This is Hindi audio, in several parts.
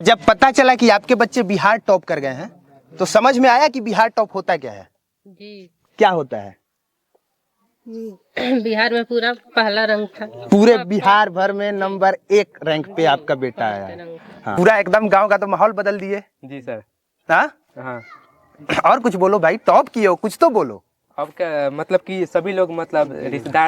जब पता चला कि आपके बच्चे बिहार टॉप कर गए हैं तो समझ में आया कि बिहार टॉप होता क्या है? जी क्या होता है? बिहार में पूरा पहला रंग था। पूरे बिहार भर में नंबर 1 रैंक पे आपका बेटा आया है। हाँ। पूरा एकदम गांव का तो माहौल बदल दिए। जी सर। हाँ हाँ। और कुछ बोलो भाई, टॉप किए हो, कुछ तो बोलो। अब क्या मतलब कि सभी लोग मतलब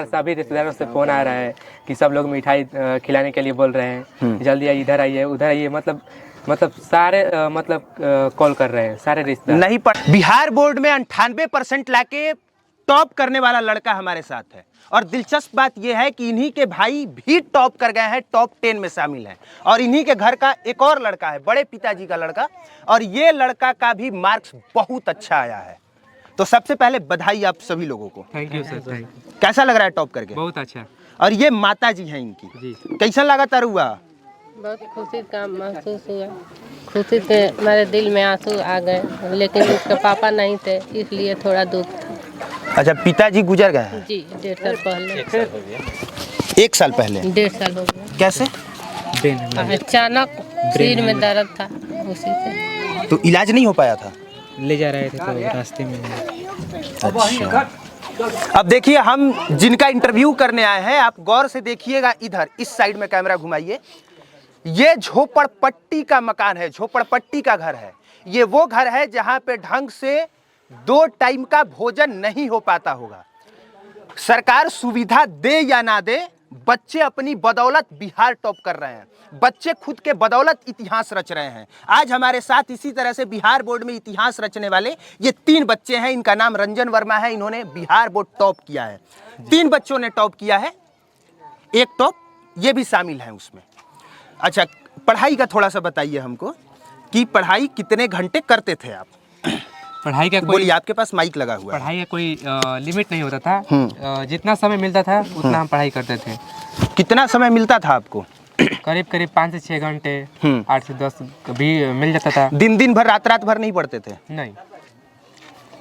सभी रिश्तेदारों से फोन आ रहा है कि सब लोग मिठाई खिलाने के लिए बोल रहे हैं, जल्दी आइए, इधर आइए, उधर आइए, मतलब सारे कॉल कर रहे हैं, सारे रिश्तेदार। नहीं बिहार बोर्ड में 98% लाके टॉप करने वाला लड़का हमारे साथ है। और दिलचस्प बात यह है कि इन्हीं के भाई भी टॉप कर गए हैं, टॉप 10 में शामिल हैं। और इन्हीं के घर का एक और लड़का है, बड़े पिताजी का लड़का, और ये लड़का का भी मार्क्स बहुत अच्छा आया है। तो सबसे पहले बधाई आप सभी लोगों को। Thank you sir, thank you. कैसा लग रहा है टॉप करके? बहुत अच्छा। और ये माता जी हैं इनकी जी। कैसा लगा तरुआ? बहुत खुशी का महसूस हुआ। खुशी से मेरे दिल में आंसू आ गए, लेकिन उसके पापा नहीं थे इसलिए थोड़ा दुख था। अच्छा, पिताजी गुजर गए हैं? जी 1.5 साल पहले। 1 साल पहले? 1.5 साल हो गया। कैसे? अचानक सिर में दर्द था, उसी से। तो इलाज नहीं हो पाया था? ले जा रहे थे तो रास्ते में। अच्छा, अब देखिए हम जिनका इंटरव्यू करने आए हैं, आप गौर से देखिएगा, इधर इस साइड में कैमरा घुमाइए। ये झोपड़पट्टी का मकान है, झोपड़पट्टी का घर है। ये वो घर है जहां पे ढंग से 2 टाइम का भोजन नहीं हो पाता होगा। सरकार सुविधा दे या ना दे, बच्चे अपनी बदौलत बिहार टॉप कर रहे हैं। बच्चे खुद के बदौलत इतिहास रच रहे हैं। आज हमारे साथ इसी तरह से बिहार बोर्ड में इतिहास रचने वाले ये 3 बच्चे हैं। इनका नाम रंजन वर्मा है। इन्होंने बिहार बोर्ड टॉप किया है। 3 बच्चों ने टॉप किया है, एक टॉप ये भी शामिल है उसमें। अच्छा, पढ़ाई का थोड़ा सा बताइए हमको कि पढ़ाई कितने घंटे करते थे आप? पढ़ाई का कोई, बोलिए, आपके पास माइक लगा हुआ है। पढ़ाई का कोई लिमिट नहीं होता था। जितना समय मिलता था उतना हम पढ़ाई करते थे। कितना समय मिलता था आपको? करीब 5 से 6 घंटे, 8 से 10 भी मिल जाता था। दिन भर रात भर नहीं पढ़ते थे? नहीं,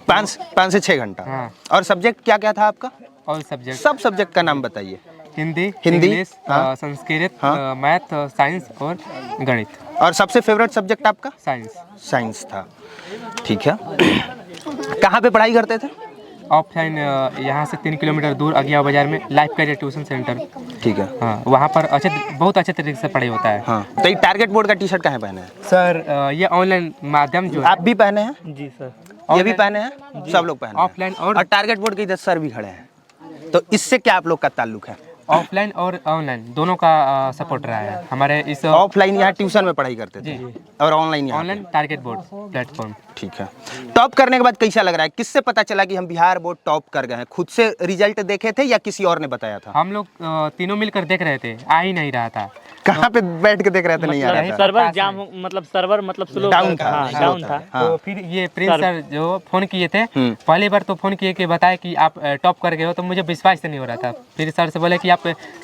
5 से 6 घंटा। हाँ। और सब्जेक्ट क्या क्या था आपका? और सब्जेक्ट, सब सब्जेक्ट का नाम बताइए। हिंदी, इंग्लिश, हाँ। संस्कृत, हाँ। मैथ, साइंस और गणित। और सबसे फेवरेट सब्जेक्ट आपका? साइंस। साइंस था। ठीक है। कहाँ पे पढ़ाई करते थे? ऑफलाइन, यहाँ से 3 किलोमीटर दूर अगिया बाजार में लाइफ कैरियर ट्यूशन सेंटर। ठीक है। हाँ, वहाँ पर बहुत अच्छे तरीके से पढ़ाई होता है। हाँ, तो ये टारगेट बोर्ड का टी शर्ट कहाँ पहने हैं? सर, ये ऑनलाइन माध्यम जो है। आप भी पहने हैं? जी सर। ये भी पहने हैं? सब लोग पहने हैं। ऑफलाइन और टारगेट बोर्ड के इधर सर भी खड़े हैं। तो इससे क्या आप लोग का ताल्लुक है? ऑफलाइन और ऑनलाइन दोनों का सपोर्ट रहा है हमारे इस। ऑफलाइन यहाँ ट्यूशन में पढ़ाई करते थे, और ऑनलाइन यहाँ? Online target board platform. ठीक है। टॉप करने के बाद कैसा लग रहा है? किससे पता चला कि हम बिहार बोर्ड टॉप कर गए हैं? खुद से रिजल्ट देखे थे या किसी और ने बताया था? हम लोग तीनों मिलकर देख रहे थे, आ ही नहीं रहा था। कहाँ पे बैठ के देख रहे थे? नहीं आ रहा था? सर्वर जाम, मतलब सर्वर मतलब स्लो डाउन था। डाउन था। तो फिर ये प्रिंस सर जो फोन किए थे, पहली बार तो फोन किए कि बताए कि आप टॉप कर गए हो, तो मुझे विश्वास नहीं हो रहा था। फिर सर से बोले कि आप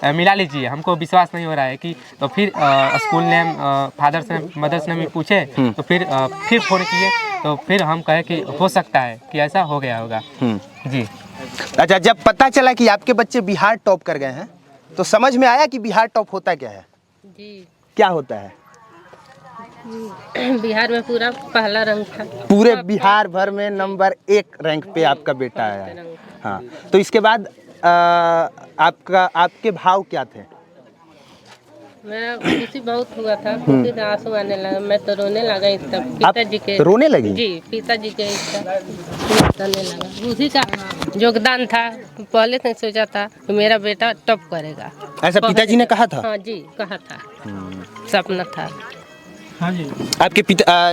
मिला लीजिए, हमको विश्वास नहीं हो रहा है कि। तो फिर school name, father's name, mother's name पूछे, तो फिर फोन किए, तो फिर हम कहे कि हो सकता है कि ऐसा हो गया होगा। जी। अच्छा, जब पता चला कि आपके बच्चे बिहार टॉप कर गए हैं तो समझ में आया कि बिहार टॉप होता क्या है? जी क्या होता है? बिहार में पूरा पहला रंग था। पूरे बिहार भर में नंबर 1 रैंक पे आपका बेटा आया है। हाँ, तो इसके बाद आपके भाव क्या थे? मेरा खुशी बहुत हुआ था, खुशी से आंसू आने लगा, मैं तो रोने लगा। इसका पिताजी के, रोने लगी? जी पिताजी के इसका रोने लगा। उसी का योगदान था। पहले से सोचा था कि मेरा बेटा टॉप करेगा। ऐसा पिताजी ने कहा था? हाँ जी, कहा था, सपना था। हाँ जी।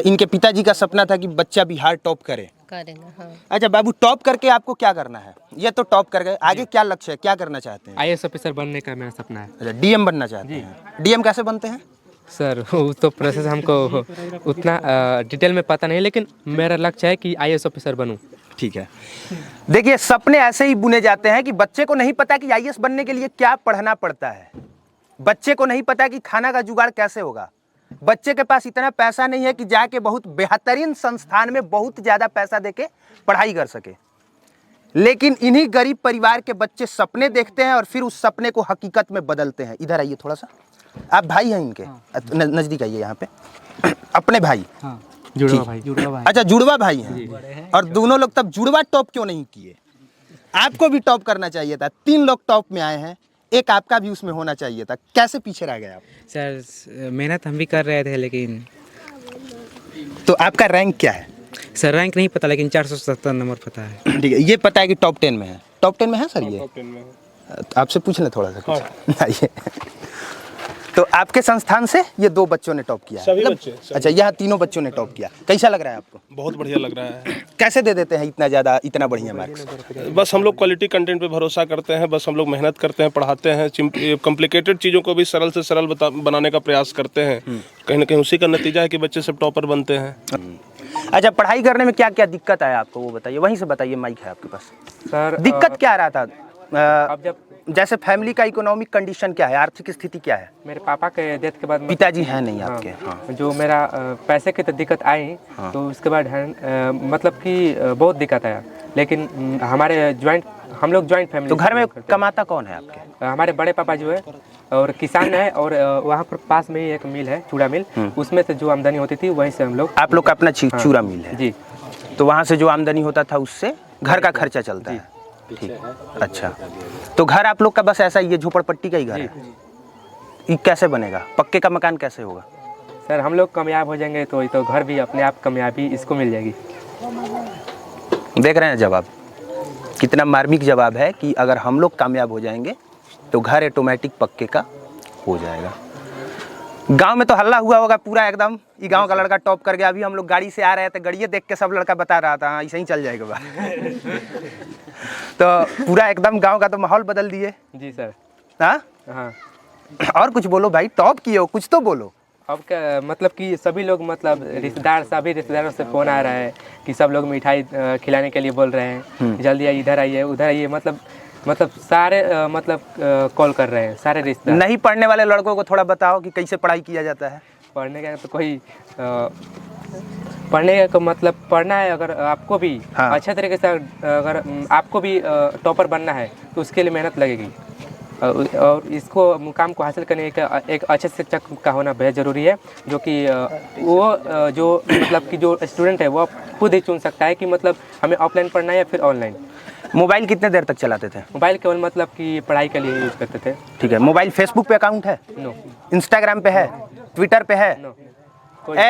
इनके पिताजी का सपना था कि बच्चा बिहार टॉप करे। करेंगे, हाँ। अच्छा बाबू, टॉप करके आपको क्या करना है? ये तो टॉप कर गए, आगे क्या लक्ष्य है, क्या करना चाहते हैं? IAS ऑफिसर बनने का मेरा सपना है। अच्छा, डीएम बनना चाहते हैं? डीएम कैसे बनते हैं? सर, वो तो प्रोसेस हमको उतना डिटेल में पता नहीं, लेकिन मेरा लक्ष्य है कि IAS ऑफिसर बनूं। ठीक है। देखिए, सपने ऐसे ही बुने जाते हैं कि बच्चे को नहीं पता कि आईएएस बनने के लिए क्या पढ़ना पड़ता है। बच्चे को नहीं पता कि खाना का जुगाड़ कैसे होगा। बच्चे के पास इतना पैसा नहीं है कि जाके बहुत बेहतरीन संस्थान में बहुत ज़्यादा पैसा देके पढ़ाई कर सके। लेकिन इन्हीं गरीब परिवार के बच्चे सपने देखते हैं और फिर उस सपने को हकीकत में बदलते हैं। इधर आइए थोड़ा सा, आप भाई हैं इनके, नज़दीक आइए यहाँ पे। अपने भाई? हाँ, जुड़वा भाई। जुड़वा भाई। अच्छा, जुड़वा भाई हैं। और दोनों लोग तब जुड़वा टॉप क्यों नहीं किए? आपको भी टॉप करना चाहिए था। 3 लोग टॉप में आए हैं, एक आपका भी उसमें होना चाहिए था। कैसे पीछे रह गए आप? सर मेहनत हम भी कर रहे थे, लेकिन तो आपका रैंक क्या है? सर रैंक नहीं पता, लेकिन 470 नंबर पता है। ठीक है, ये पता है कि टॉप 10 में है। टॉप 10 में है सर? ये टॉप 10 में है। तो आपसे पूछ लें थोड़ा सा कुछ। आइए। तो आपके संस्थान से ये 2 बच्चों ने टॉप किया है? सभी बच्चे। अच्छा, यहाँ तीनों बच्चों ने टॉप किया। कैसा लग रहा है आपको? बहुत बढ़िया लग रहा है। कैसे दे देते हैं इतना ज़्यादा, इतना बढ़िया मार्क्स? बस हम लोग क्वालिटी कंटेंट पे भरोसा करते हैं, बस हम लोग मेहनत करते हैं, पढ़ाते हैं, कॉम्प्लिकेटेड चीज़ों को भी सरल से सरल बनाने का प्रयास करते हैं। कहीं ना कहीं उसी का नतीजा है कि बच्चे सब टॉपर बनते हैं। अच्छा, पढ़ाई करने में क्या क्या दिक्कत आया आपको, वो बताइए। वहीं से बताइए, माइक है आपके पास। सर दिक्कत क्या आ रहा था? अब जब जैसे फैमिली का इकोनॉमिक कंडीशन क्या है, आर्थिक स्थिति क्या है? मेरे पापा के डेथ के बाद पिताजी हैं नहीं हाँ, आपके? हाँ। जो मेरा पैसे की तो दिक्कत आई, तो उसके बाद मतलब कि बहुत दिक्कत आया। लेकिन हमारे हम लोग ज्वाइंट फैमिली। तो घर में कमाता कौन है आपके? हमारे बड़े पापा जो है और किसान है, और वहाँ पर पास में ही एक मिल है, चूड़ा मिल। उसमें से जो आमदनी होती थी वहीं से हम लोग। आप लोग का अपना चूड़ा मिल है? जी। तो वहाँ से जो आमदनी होता था उससे घर का खर्चा चलता है? ठीक। अच्छा, तो घर आप लोग का बस ऐसा ही है, झोपड़पट्टी का ही घर है? ये कैसे बनेगा? पक्के का मकान कैसे होगा? सर हम लोग कामयाब हो जाएंगे तो घर भी अपने आप कामयाबी इसको मिल जाएगी। देख रहे हैं जवाब, कितना मार्मिक जवाब है कि अगर हम लोग कामयाब हो जाएंगे तो घर ऑटोमेटिक पक्के का हो जाएगा। गांव में तो हल्ला हुआ होगा पूरा एकदम, ये गांव का लड़का टॉप कर गया। अभी हम लोग गाड़ी से आ रहे थे, गाड़ियाँ देख के सब लड़का बता रहा था हाँ ऐसे ही चल जाएगा बा। तो पूरा एकदम गांव का तो माहौल बदल दिए। जी सर। हाँ हाँ। और कुछ बोलो भाई, टॉप किए हो, कुछ तो बोलो। अब क्या मतलब कि सभी लोग, मतलब सभी रिश्तेदारों से फ़ोन आ रहा है कि सब लोग मिठाई खिलाने के लिए बोल रहे हैं, जल्दी आइए, इधर आइए, उधर आइए। मतलब सारे कॉल कर रहे हैं, सारे रिश्तेदार। नहीं पढ़ने वाले लड़कों को थोड़ा बताओ कि कैसे पढ़ाई किया जाता है। पढ़ने का तो कोई पढ़ने का मतलब पढ़ना है। अगर आपको भी अच्छे तरीके से, अगर आपको भी टॉपर बनना है तो उसके लिए मेहनत लगेगी। और इसको मुकाम को हासिल करने का एक अच्छे शिक्षक का होना बेहद ज़रूरी है, जो कि वो जो मतलब कि जो स्टूडेंट है वो खुद ही चुन सकता है कि मतलब हमें ऑफलाइन पढ़ना है या फिर ऑनलाइन। मोबाइल कितने देर तक चलाते थे? मोबाइल केवल मतलब कि पढ़ाई के लिए यूज़ करते थे। ठीक है। मोबाइल फेसबुक पे अकाउंट है? नो। इंस्टाग्राम पे है? ट्विटर पे है? नो।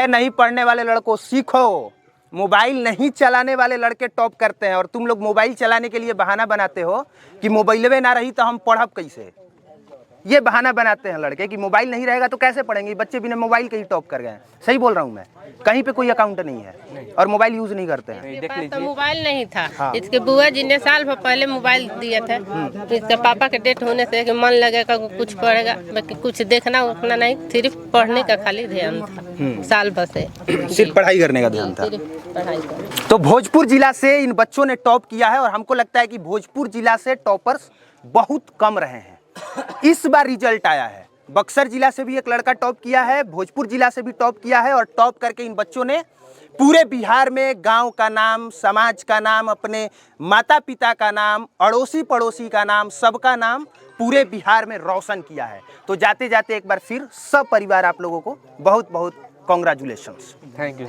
नहीं पढ़ने वाले लड़कों सीखो, मोबाइल नहीं चलाने वाले लड़के टॉप करते हैं और तुम लोग मोबाइल चलाने के लिए बहाना बनाते हो कि मोबाइल ना रही तो हम पढ़ब कैसे। ये बहाना बनाते हैं लड़के कि मोबाइल नहीं रहेगा तो कैसे पढ़ेंगे। बच्चे बिना मोबाइल के ही टॉप कर गए। सही बोल रहा हूँ मैं? कहीं पे कोई अकाउंट नहीं है और मोबाइल यूज नहीं करते हैं। इसके पास तो मोबाइल नहीं था। इसके बुआ जी ने साल भर पहले मोबाइल दिया था। इसके पापा के डेथ होने से कि मन लगेगा कुछ पढ़ेगा, बाकी कुछ देखना उतना नहीं, सिर्फ पढ़ने का खाली ध्यान था साल भर से। सिर्फ पढ़ाई करने का ध्यान था। पढ़ाई का। तो भोजपुर जिला से इन बच्चों ने टॉप किया है और हमको लगता है कि भोजपुर जिला से टॉपर्स बहुत कम रहे हैं। इस बार रिजल्ट आया है, बक्सर जिला से भी एक लड़का टॉप किया है, भोजपुर जिला से भी टॉप किया है और टॉप करके इन बच्चों ने पूरे बिहार में गांव का नाम, समाज का नाम, अपने माता पिता का नाम, अड़ोसी पड़ोसी का नाम, सबका नाम पूरे बिहार में रोशन किया है। तो जाते जाते एक बार फिर सब परिवार आप लोगों को बहुत बहुत कॉन्ग्रेचुलेशंस। Thank you.